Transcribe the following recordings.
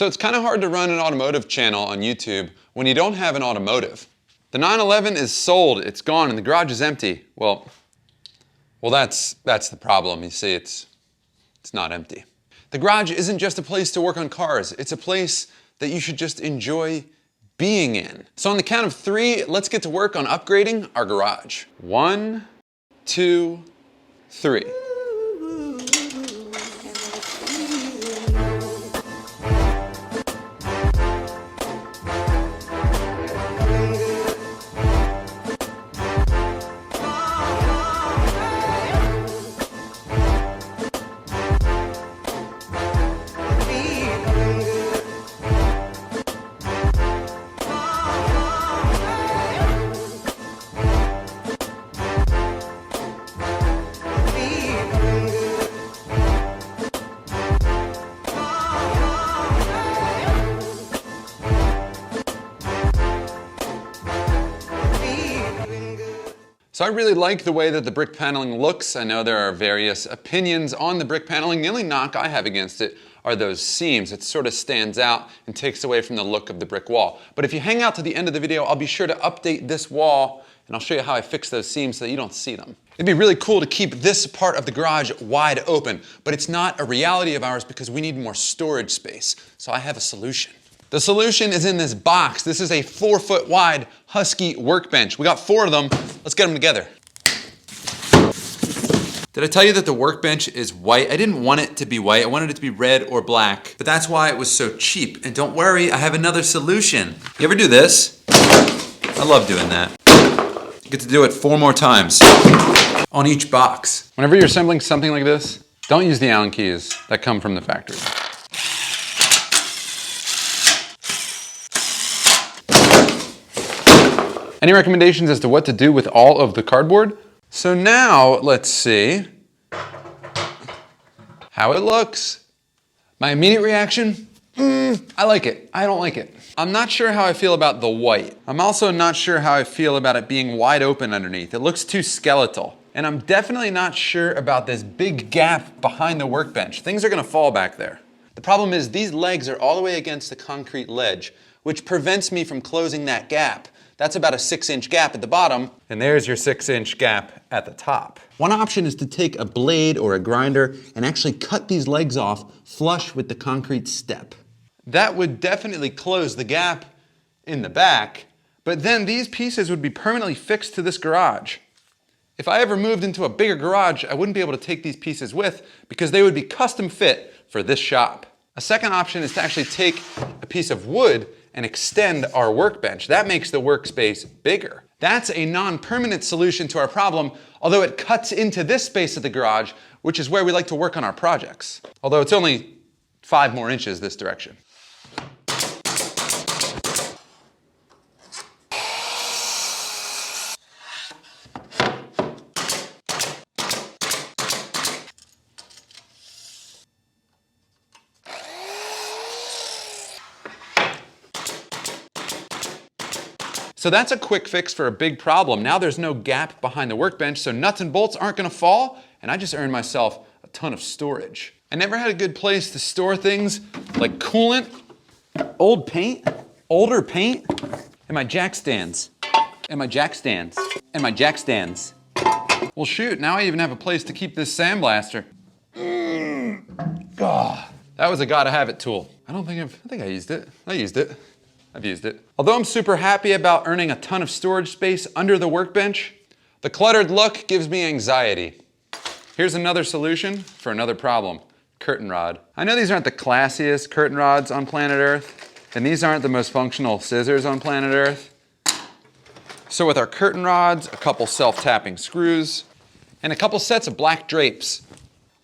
So it's kind of hard to run an automotive channel on YouTube when you don't have an automotive. The 911 is sold, it's gone, and the garage is empty. Well, that's the problem. You see, it's not empty. The garage isn't just a place to work on cars, it's a place that you should just enjoy being in. So on the count of 3, let's get to work on upgrading our garage. 1, 2, 3. So I really like the way that the brick paneling looks. I know there are various opinions on the brick paneling. The only knock I have against it are those seams. It sort of stands out and takes away from the look of the brick wall. But if you hang out to the end of the video, I'll be sure to update this wall and I'll show you how I fix those seams so that you don't see them. It'd be really cool to keep this part of the garage wide open, but it's not a reality of ours because we need more storage space. So I have a solution. The solution is in this box. This is a 4-foot wide Husky workbench. We got 4 of them. Let's get them together. Did I tell you that the workbench is white? I didn't want it to be white. I wanted it to be red or black, but that's why it was so cheap. And don't worry, I have another solution. You ever do this? I love doing that. You get to do it 4 more times on each box. Whenever you're assembling something like this, don't use the Allen keys that come from the factory. Any recommendations as to what to do with all of the cardboard? So now, let's see how it looks. My immediate reaction, I like it. I don't like it. I'm not sure how I feel about the white. I'm also not sure how I feel about it being wide open underneath. It looks too skeletal. And I'm definitely not sure about this big gap behind the workbench. Things are gonna fall back there. The problem is these legs are all the way against the concrete ledge, which prevents me from closing that gap. That's about a 6-inch gap at the bottom, and there's your 6-inch gap at the top. One option is to take a blade or a grinder and actually cut these legs off flush with the concrete step. That would definitely close the gap in the back, but then these pieces would be permanently fixed to this garage. If I ever moved into a bigger garage, I wouldn't be able to take these pieces with because they would be custom fit for this shop. A second option is to actually take a piece of wood and extend our workbench. That makes the workspace bigger. That's a non-permanent solution to our problem, although it cuts into this space of the garage, which is where we like to work on our projects. Although it's only 5 more inches this direction. So that's a quick fix for a big problem. Now there's no gap behind the workbench, so nuts and bolts aren't gonna fall, and I just earned myself a ton of storage. I never had a good place to store things like coolant, old paint, older paint, and my jack stands, and my jack stands, and my jack stands. Well shoot, now I even have a place to keep this sandblaster. God, that was a gotta have it tool. I think I used it. I've used it. Although I'm super happy about earning a ton of storage space under the workbench, the cluttered look gives me anxiety. Here's another solution for another problem, curtain rod. I know these aren't the classiest curtain rods on planet Earth, and these aren't the most functional scissors on planet Earth. So with our curtain rods, a couple self-tapping screws, and a couple sets of black drapes,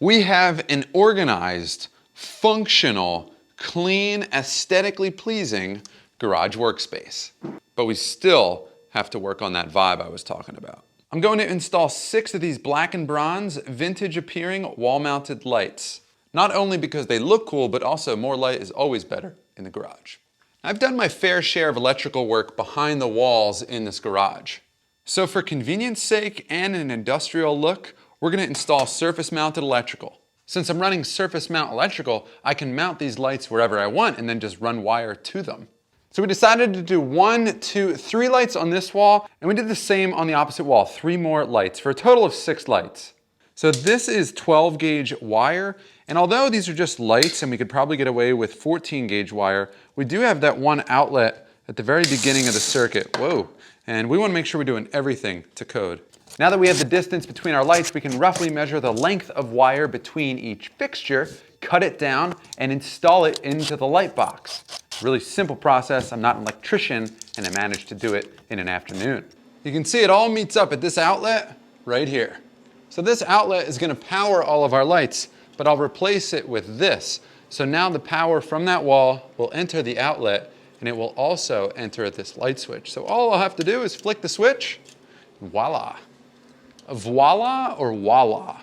we have an organized, functional, clean, aesthetically pleasing garage workspace. But we still have to work on that vibe I was talking about. I'm going to install 6 of these black and bronze, vintage appearing wall-mounted lights. Not only because they look cool, but also more light is always better in the garage. I've done my fair share of electrical work behind the walls in this garage. So for convenience sake and an industrial look, we're gonna install surface-mounted electrical. Since I'm running surface mount electrical, I can mount these lights wherever I want and then just run wire to them. So we decided to do 1, 2, 3 lights on this wall, and we did the same on the opposite wall, 3 more lights for a total of 6 lights. So this is 12 gauge wire, and although these are just lights and we could probably get away with 14 gauge wire, we do have that one outlet at the very beginning of the circuit. Whoa. And we want to make sure we're doing everything to code. Now that we have the distance between our lights, we can roughly measure the length of wire between each fixture, cut it down, and install it into the light box. Really simple process. I'm not an electrician, and I managed to do it in an afternoon. You can see it all meets up at this outlet right here. So this outlet is going to power all of our lights, but I'll replace it with this. So now the power from that wall will enter the outlet, and it will also enter this light switch. So all I'll have to do is flick the switch, and voila. Voila or voila?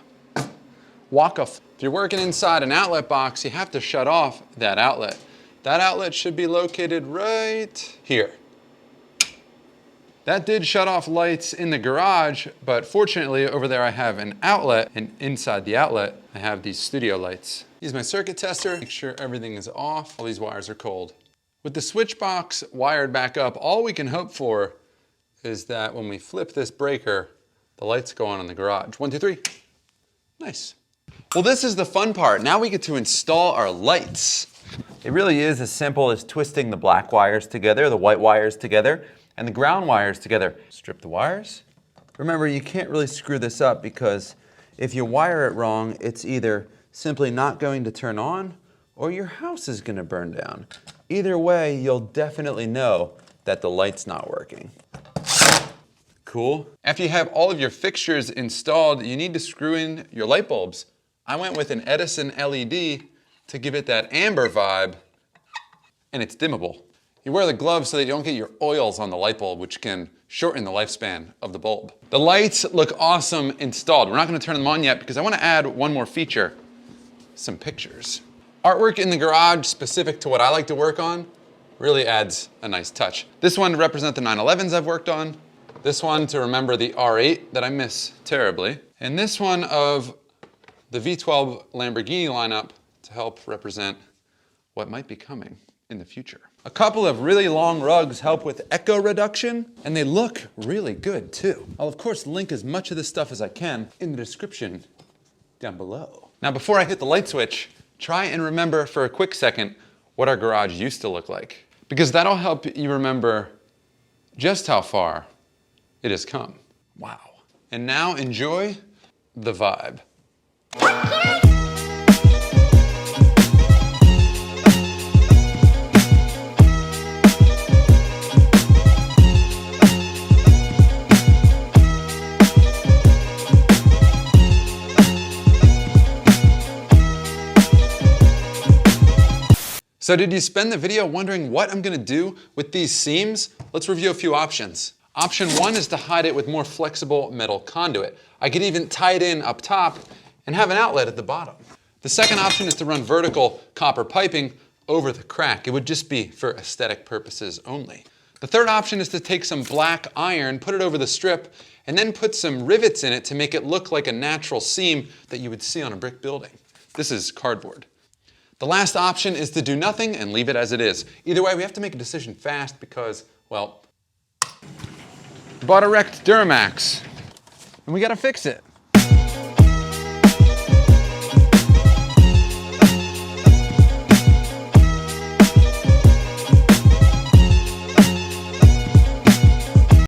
Waka. If you're working inside an outlet box, you have to shut off that outlet. That outlet should be located right here. That did shut off lights in the garage, but fortunately over there I have an outlet, and inside the outlet I have these studio lights. Use my circuit tester, make sure everything is off. All these wires are cold. With the switch box wired back up, all we can hope for is that when we flip this breaker, the lights go on in the garage. 1, 2, 3. Nice. Well, this is the fun part. Now we get to install our lights. It really is as simple as twisting the black wires together, the white wires together, and the ground wires together. Strip the wires. Remember, you can't really screw this up because if you wire it wrong, it's either simply not going to turn on or your house is going to burn down. Either way, you'll definitely know that the light's not working. Cool. After you have all of your fixtures installed, you need to screw in your light bulbs. I went with an Edison LED to give it that amber vibe, and it's dimmable. You wear the gloves so that you don't get your oils on the light bulb, which can shorten the lifespan of the bulb. The lights look awesome installed. We're not going to turn them on yet because I want to add one more feature, some pictures. Artwork in the garage specific to what I like to work on really adds a nice touch. This one to represent the 911s I've worked on. This one to remember the R8 that I miss terribly. And this one of the V12 Lamborghini lineup to help represent what might be coming in the future. A couple of really long rugs help with echo reduction, and they look really good too. I'll of course link as much of this stuff as I can in the description down below. Now before I hit the light switch, try and remember for a quick second what our garage used to look like, because that'll help you remember just how far it has come. Wow. And now enjoy the vibe. So did you spend the video wondering what I'm gonna do with these seams? Let's review a few options. Option 1 is to hide it with more flexible metal conduit. I could even tie it in up top and have an outlet at the bottom. The second option is to run vertical copper piping over the crack. It would just be for aesthetic purposes only. The third option is to take some black iron, put it over the strip, and then put some rivets in it to make it look like a natural seam that you would see on a brick building. This is cardboard. The last option is to do nothing and leave it as it is. Either way, we have to make a decision fast because, well, we bought a wrecked Duramax and we gotta fix it.